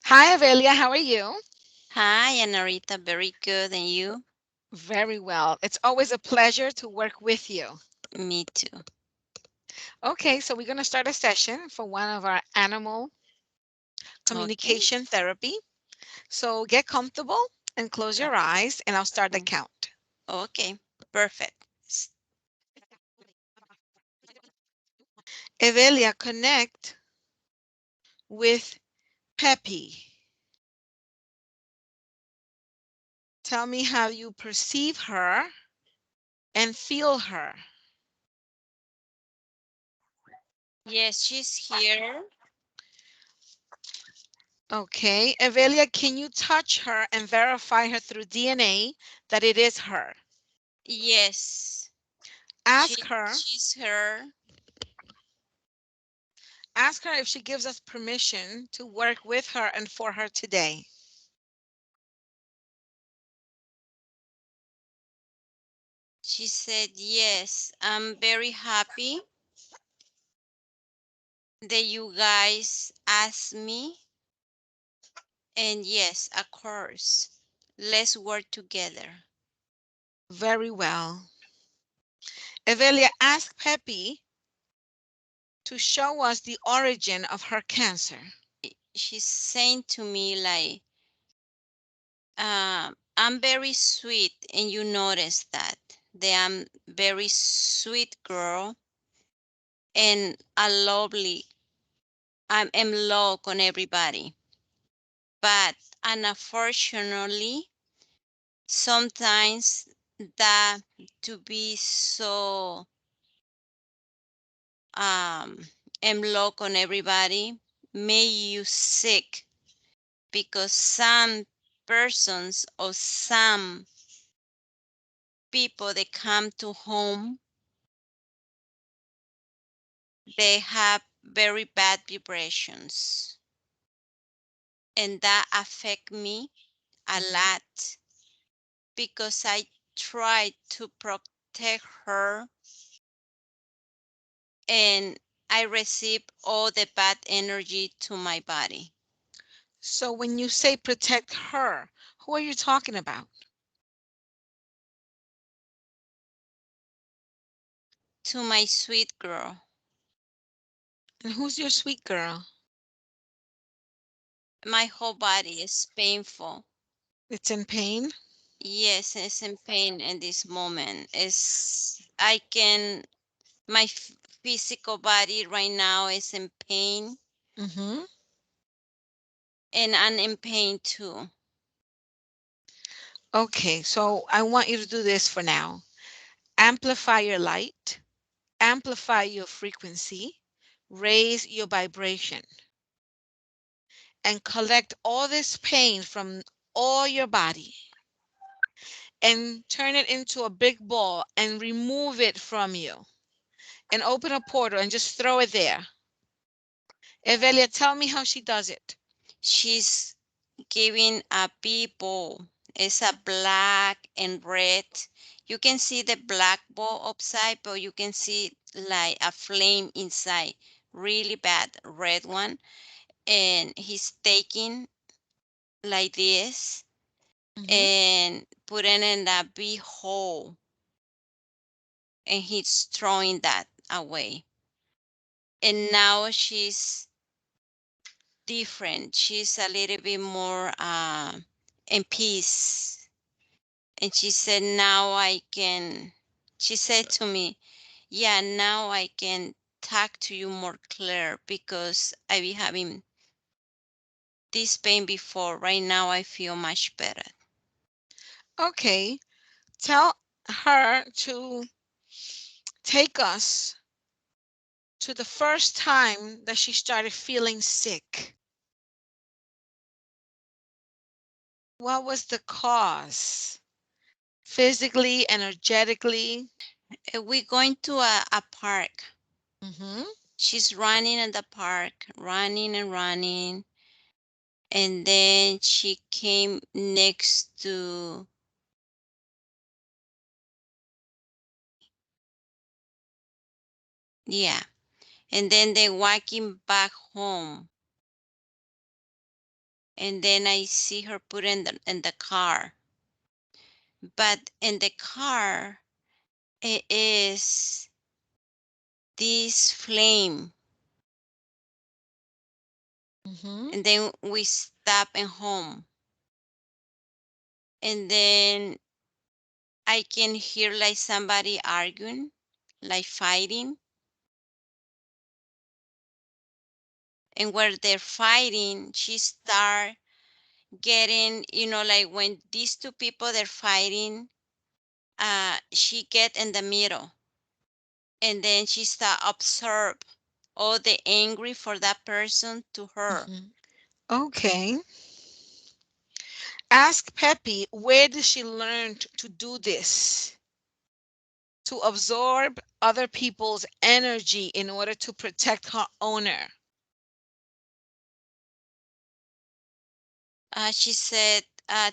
Hi, Evelia. How are you? Hi, Anarita. Very good. And you? Very well. It's always a pleasure to work with you. Me too. Okay, so we're going to start a session for one of our animal Okay. communication therapy. So get comfortable and close Uh, your eyes, and I'll start the mm, count. Okay. Perfect. Evelia, connect with Pepi. Tell me how you perceive her and feel her. Yes, she's here. Okay, Evelia, can you touch her and verify her through DNA that it is her? Yes. Ask She her she's her. Ask her if she gives us permission to work with her and for her today. She said, yes, I'm very happy that you guys asked me. And yes, of course, let's work together. Very well. Evelia, ask Pepi to show us the origin of her cancer. She's saying to me like, I'm very sweet, and you notice that I'm very sweet girl and a lovely. I'm love on everybody, but unfortunately, sometimes that to be so am love on everybody may you sick because some persons or some people that come to home, they have very bad vibrations, and that affect me a Mhm. lot because I try to protect her, and I receive all the bad energy to my body. So when you say protect her, who are you talking about? To my sweet girl, And who's your sweet girl? my whole body is painful. It's in pain? Yes, it's in pain in this moment. It's I can my physical body right now is in pain, Mm-hmm. and I'm in pain too. Okay, so I want you to do this for now. Amplify your light, amplify your frequency, raise your vibration, and collect all this pain from all your body and turn it into a big ball and remove it from you and open a portal and just throw it there. Evelia, tell me how she does it. She's giving a people. It's a black and red. You can see the black ball upside, but you can see like a flame inside. Really bad red one. And he's taking like this Hmm. and putting in a big hole, and he's throwing that away. And now she's different. She's a little bit more in peace. And she said, now I can, she said to me, yeah, now I can talk to you more clear because I be having this pain before. Right now I feel much better. Okay, tell her to take us to the first time that she started feeling sick. What was the cause? Physically, energetically? We're going to a park. Hmm. She's running in the park, running and running. And then she came next to, yeah. And then they walking back home. and then I see her put in the car. But in the car, it is this flame. Mm-hmm. And then we stop at home. And then I can hear like somebody arguing, like fighting. And where they're fighting, she start getting, like when these two people they're fighting, she get in the middle. And then she start absorb all the angry for that person to her. Mm-hmm. Okay. Ask Pepi where did she learn to do this? To absorb other people's energy in order to protect her owner. She said,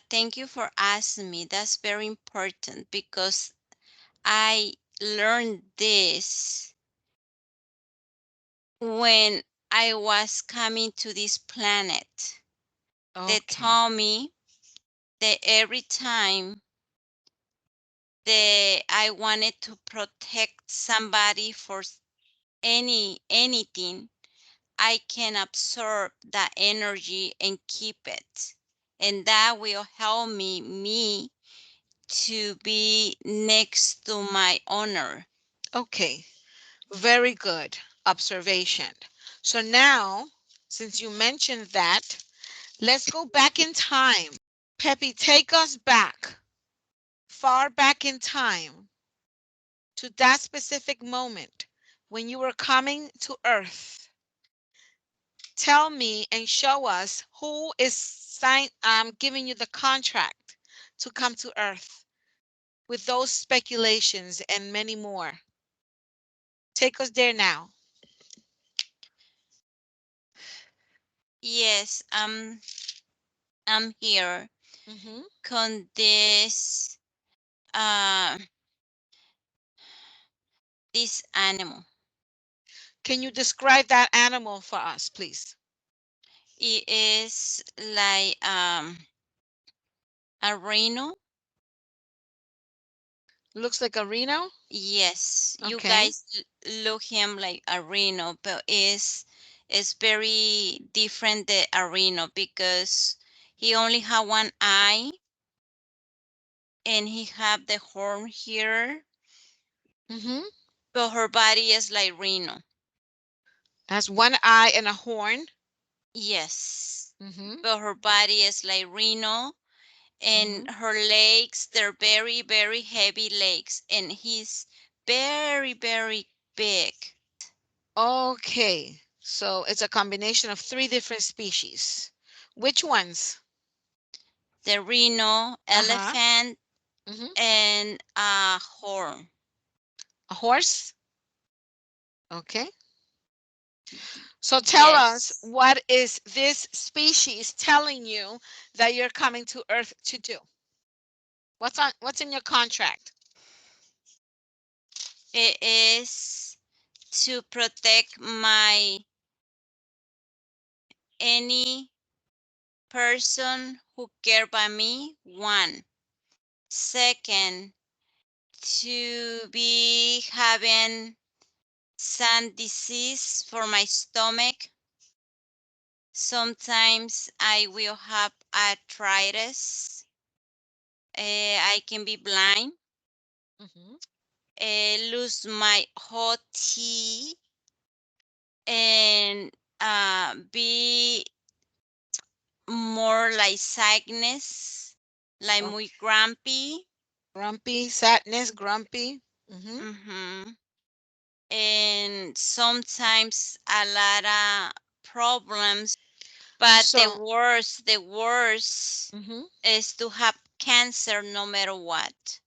thank you for asking me. That's very important because I learned this when I was coming to this planet. They Okay. told me that every time that I wanted to protect somebody for anything, I can absorb that energy and keep it. And that will help me to be next to my owner. Okay. Very good observation. So now, since you mentioned that, let's go back in time. Peppy, take us back, far back in time, to that specific moment when you were coming to Earth. Tell me and show us who is giving you the contract to come to Earth with those speculations and many more. Take us there now. Yes, I'm here Hmm. con uh this animal. Can you describe that animal for us, please? It is like a rhino. Looks like a rhino. Yes, you Okay. guys look him like a rhino, but is very different the a rhino because he only have one eye and he have the horn here, Hmm. but her body is like rhino. Has one eye and a horn. Yes, Hmm. but her body is like rhino, Hmm. and her legs they're very very heavy legs, and he's very very big. Okay. So it's a combination of three different species. Which ones? The rhino, Uh-huh. elephant, Hmm. and a horn. A horse. Okay. So tell us, Yes. what is this species telling you that you're coming to Earth to do? What's in your contract? It is to protect my any person who care by me. One. Second, to be having some disease for my stomach. Sometimes I will have arthritis. I can be blind. Hmm. Lose my hot tea and be more like sadness, like muy Okay. grumpy. Grumpy, sadness, grumpy. Hmm. hmm And sometimes a lot of problems. But So, the worst mhm. is to have cancer no matter what.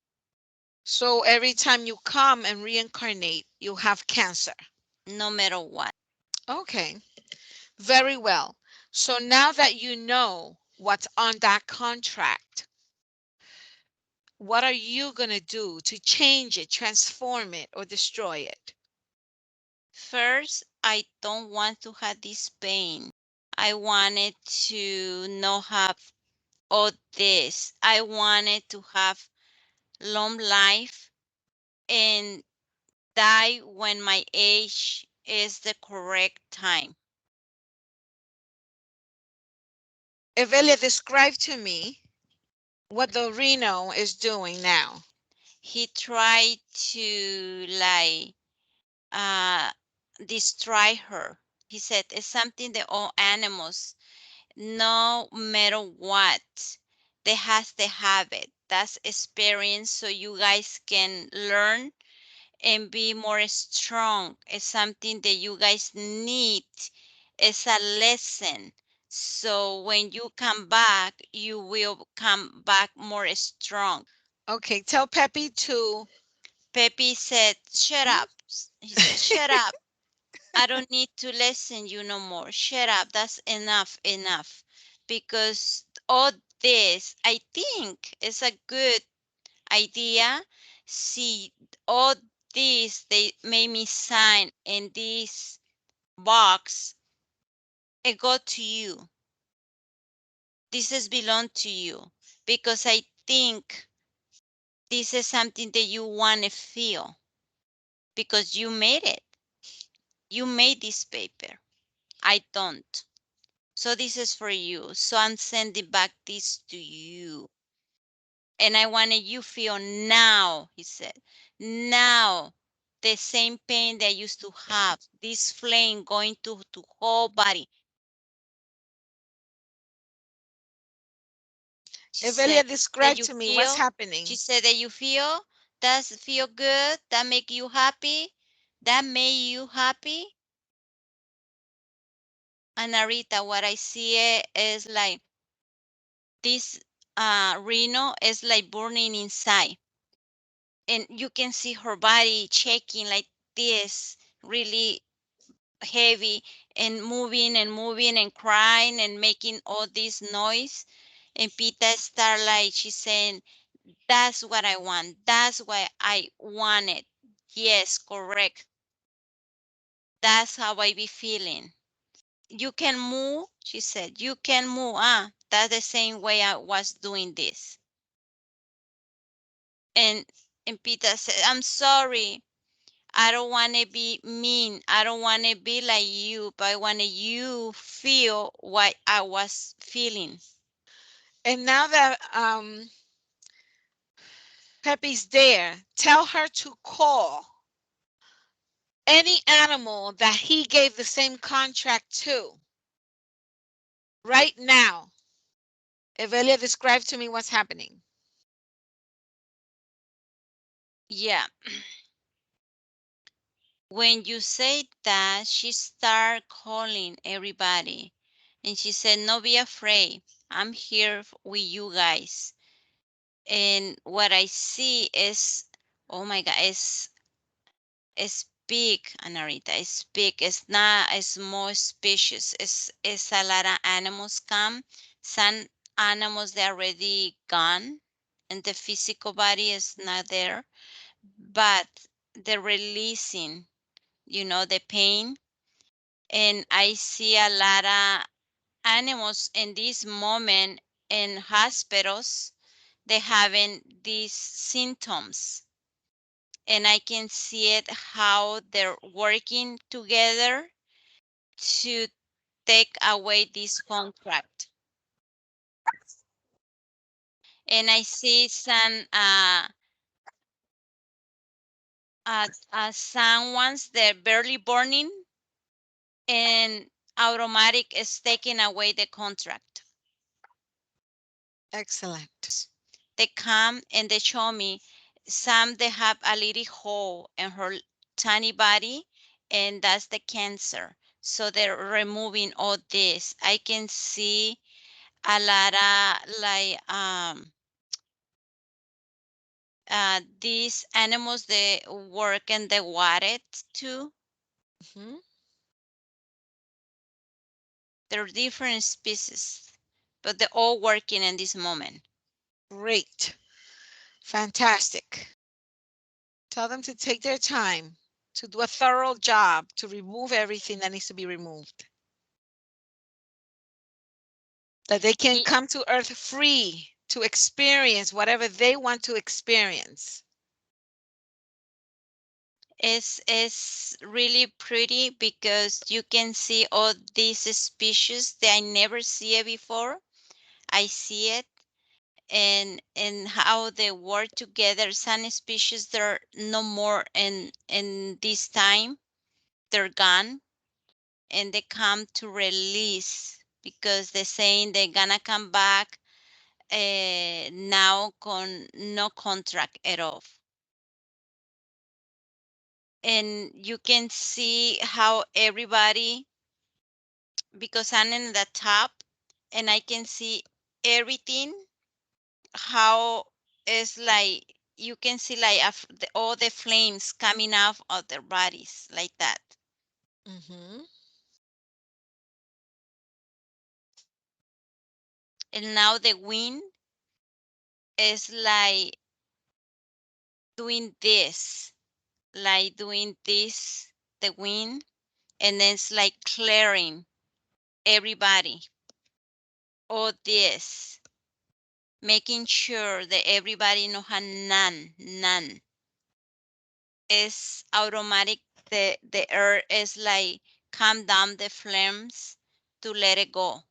So every time you come and reincarnate, you have cancer. No matter what. Okay, very well. So now that you know what's on that contract, what are you going to do to change it, transform it, or destroy it? First, I don't want to have this pain. I wanted to not have all this. I wanted to have long life and die when my age is the correct time. Evelia, describe to me what the Reno is doing now. He tried to like uh destroy her. He said it's something that all animals, no matter what, they has to have it. That's experience so you guys can learn and be more strong. It's something that you guys need. It's a lesson. So when you come back, you will come back more strong. Okay, tell Pepi to. Pepe said, shut Hmm? up. He said, shut up. I don't need to listen you no more. Shut up. That's enough, enough. Because all this, I think, is a good idea. See, all this they made me sign in this box. It go to you. This is belong to you because I think this is something that you want to feel because you made it. You made this paper. I don't. So this is for you. So I'm sending back this to you. And I wanted you feel now, he said, now the same pain that I used to have, this flame going to whole body. She Evelia, said that describe you to me what's feel, she happening. said that you feel, does it feel good? That make you happy? That made you happy? Anarita, what I see is like this Reno is like burning inside. And you can see her body shaking like this, really heavy and moving and crying and making all this noise. And Pita start like she's saying, that's what I want. That's what I wanted. Yes, correct. That's how I be feeling. You can move, she said. You can move. That's the same way I was doing this. And and Pita said, I'm sorry. I don't want to be mean. I don't want to be like you, but I want you feel what I was feeling. And now that Pepe's there, tell her to call any animal that he gave the same contract to right now. Evelia, describe to me what's happening. Yeah. When you say that, she started calling everybody. And she said, no, be afraid. I'm here with you guys. And what I see is, oh my God, it's big, Anarita. It's big. It's not a small species. It's a lot of animals come. Some animals they're already gone, and the physical body is not there. But they're releasing, the pain. And I see a lot of animals in this moment in hospitals. They having these symptoms and I can see it how they're working together to take away this contract. And I see some ones that barely burning and automatic is taking away the contract. Excellent. They come and they show me some they have a little hole in her tiny body and that's the cancer. So they're removing all this. I can see a lot of like these animals they work in the water too. Mhm. They're different species, but they're all working in this moment. Great. Fantastic. Tell them to take their time to do a thorough job to remove everything that needs to be removed. That they can It come to Earth free to experience whatever they want to experience. is really pretty because you can see all these species that I never see it before. I see it and how they work together. Some species they're no more in this time. They're gone and they come to release because they're saying they're gonna come back now con no contract at all. And you can see how everybody, because I'm in the top and I can see everything, how it's like you can see like all the flames coming out of their bodies like that. Mm-hmm. And now the wind is like doing this, the wind, and then it's like clearing everybody. All this, making sure that everybody know how none is automatic. The air is like calm down the flames to let it go.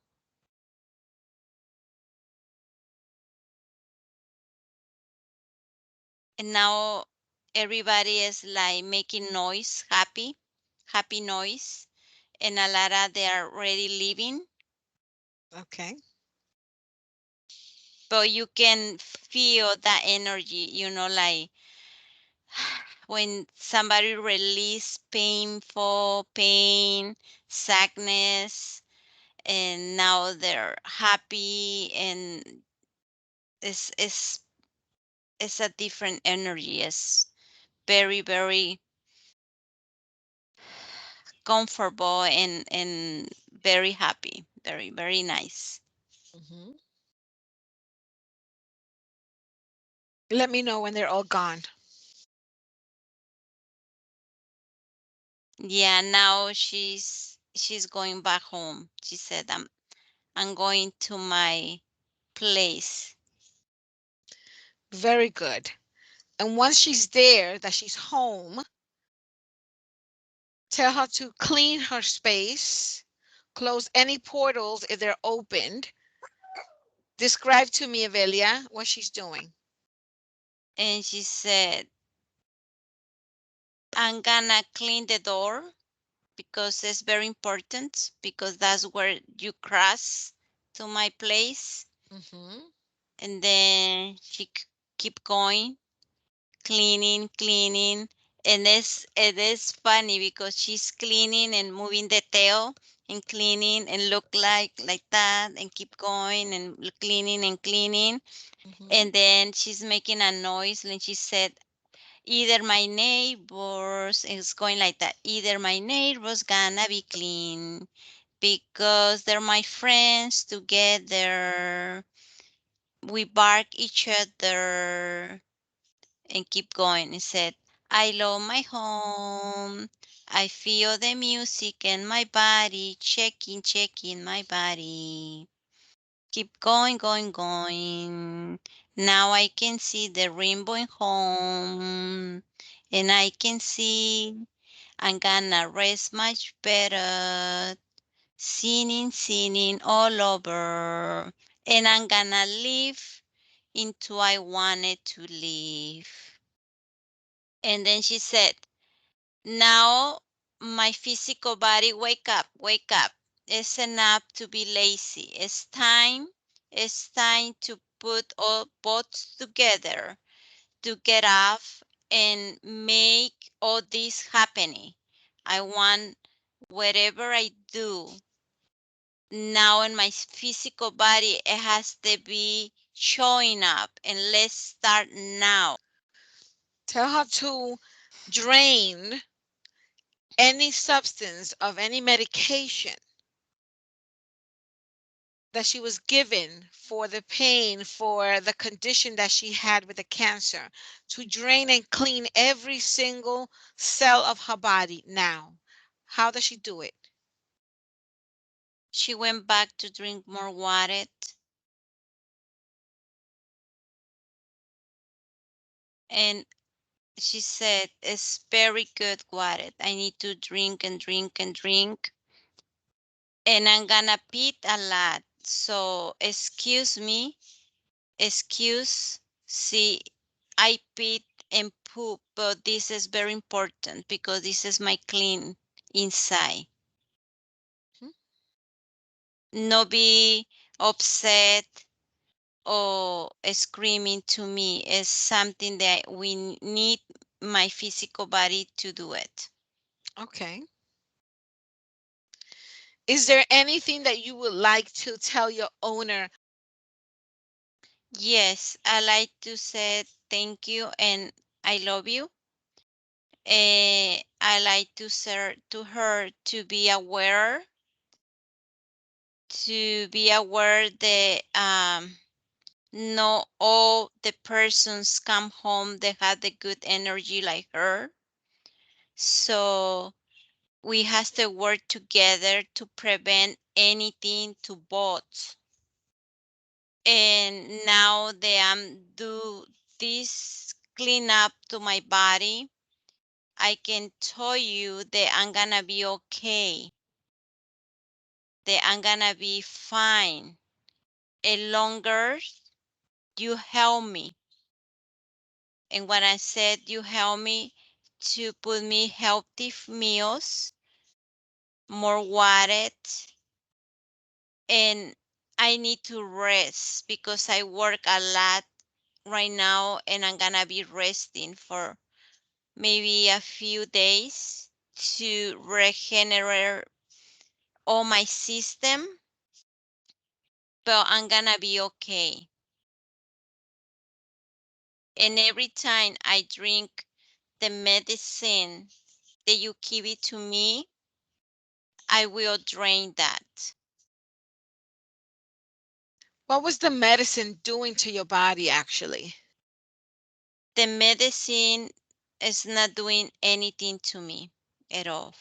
And now everybody is like making noise, happy noise. And a lot of they are already leaving, Okay. but you can feel that energy, like when somebody release pain, sadness, and now they're happy, and it's it's it's a different energy. It's very very comfortable and very happy, very very nice. Mm-hmm. Let me know when they're all gone. Yeah, now she's going back home. She said, I'm going to my place. Very good. And once she's there, that she's home, tell her to clean her space, close any portals if they're opened. Describe to me, Evelia, what she's doing. And she said, I'm gonna clean the door because it's very important because that's where you cross to my place. Mm-hmm. And then she keep going, cleaning. And it is funny because she's cleaning and moving the tail and cleaning and look like that and keep going and cleaning. Mm-hmm. And then she's making a noise and she said, either my neighbors, it's going like that, either my neighbors gonna be clean because they're my friends together. We bark each other and keep going. He said, I love my home. I feel the music in my body, checking my body. Keep going. Now I can see the rainbow in home. And I can see I'm gonna rest much better. Singing all over. And I'm gonna live into I wanted to live. And then she said, now my physical body, wake up. It's enough to be lazy. It's time to put all boats together to get off and make all this happening. I want whatever I do now in my physical body, it has to be showing up. And let's start now. Tell her to drain any substance of any medication that she was given for the pain, for the condition that she had with the cancer, to drain and clean every single cell of her body now. How does she do it? She went back to drink more water. And she said, it's very good water. I need to drink and drink and drink. And I'm gonna pee a lot. So excuse me, excuse, see, I pee and poop, but this is very important because this is my clean inside. Mhm. No be upset or screaming to me is something that we need my physical body to do it. Okay. Is there anything that you would like to tell your owner? Yes, I like to say thank you and I love you. I like to say to her to be aware that not all the persons come home that have the good energy like her. So we have to work together to prevent anything to both. And now that I'm do this clean up to my body, I can tell you that I'm gonna be okay, that I'm gonna be fine. And longer you help me. And when I said you help me to put me healthy meals, more water, and I need to rest because I work a lot right now and I'm gonna be resting for maybe a few days to regenerate all my system, but I'm gonna be okay. And every time I drink the medicine that you give it to me, I will drain that. What was the medicine doing to your body actually? The medicine is not doing anything to me at all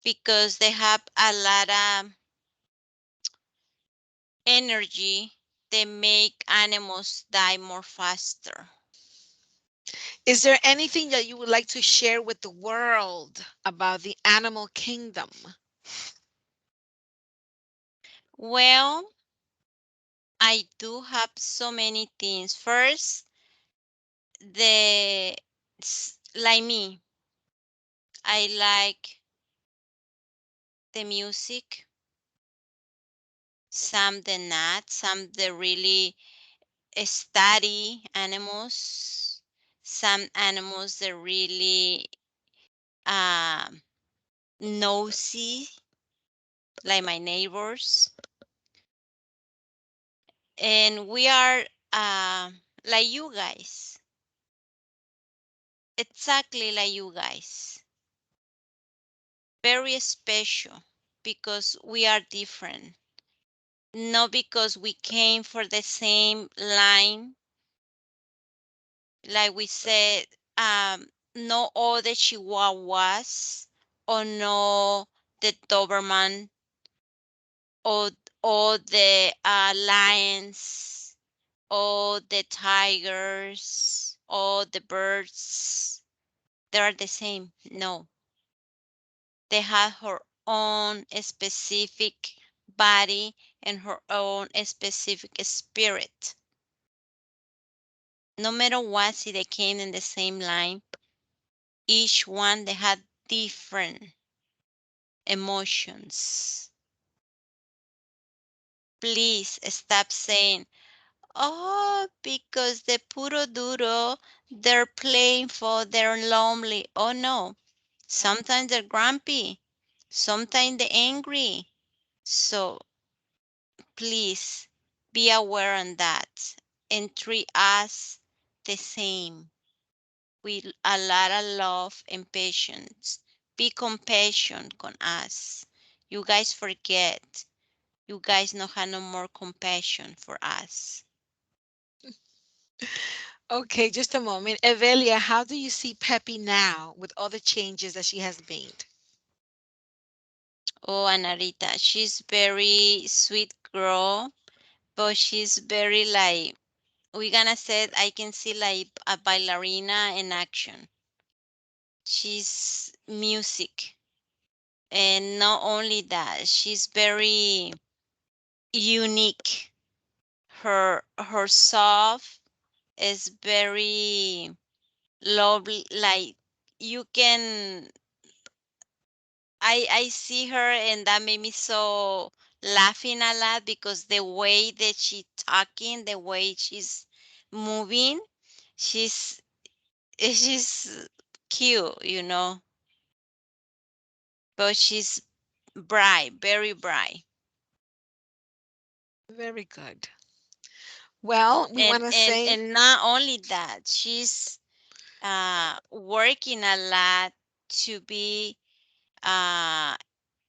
because they have a lot of energy. They make animals die more faster. Is there anything that you would like to share with the world about the animal kingdom? Well, I do have so many things. First, the like me, I like the music. Some the not, some the really study animals. Some animals that really um nosy, like my neighbors. And we are like you guys, exactly like you guys. Very special because we are different. Not because we came for the same line, like we said, no all the Chihuahuas or no the Doberman or all the lions or the tigers or the birds. They are the same. No, they have her own specific body and her own specific spirit. No matter what, see, they came in the same line. Each one they had different emotions. Please stop saying, oh, because the puro duro, they're playful, they're lonely. Oh no. Sometimes they're grumpy. Sometimes they're angry. So please be aware on that and treat us the same with a lot of love and patience. Be compassion on us. You guys forget. You guys don't have no more compassion for us. Okay, just a moment. Evelia, how do you see Pepi now with all the changes that she has made? Oh, Anarita, she's very sweet girl, but she's very like, we gonna say, I can see like a ballerina in action. She's music. And not only that, she's very unique. Her soft is very lovely. Like you can, I see her and that made me so laughing a lot because the way that she talking, the way she's moving, she's she's cute, but she's bright, very bright. Very good. Well, we And want to and say and not only that, she's working a lot to be uh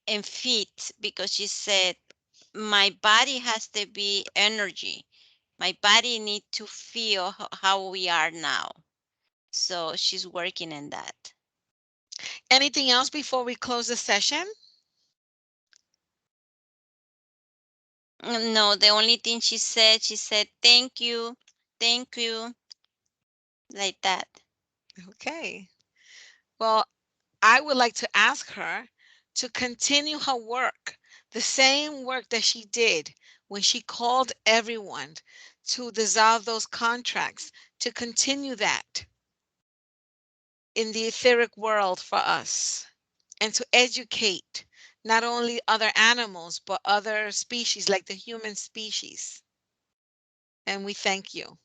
and fit because she said my body has to be energy. My body need to feel how we are now. So she's working in that. anything else before we close the session? No, the only thing she said thank you, like that. Okay. Well, I would like to ask her to continue her work, the same work that she did when she called everyone to dissolve those contracts, to continue that in the etheric world for us and to educate not only other animals, but other species like the human species. And we thank you.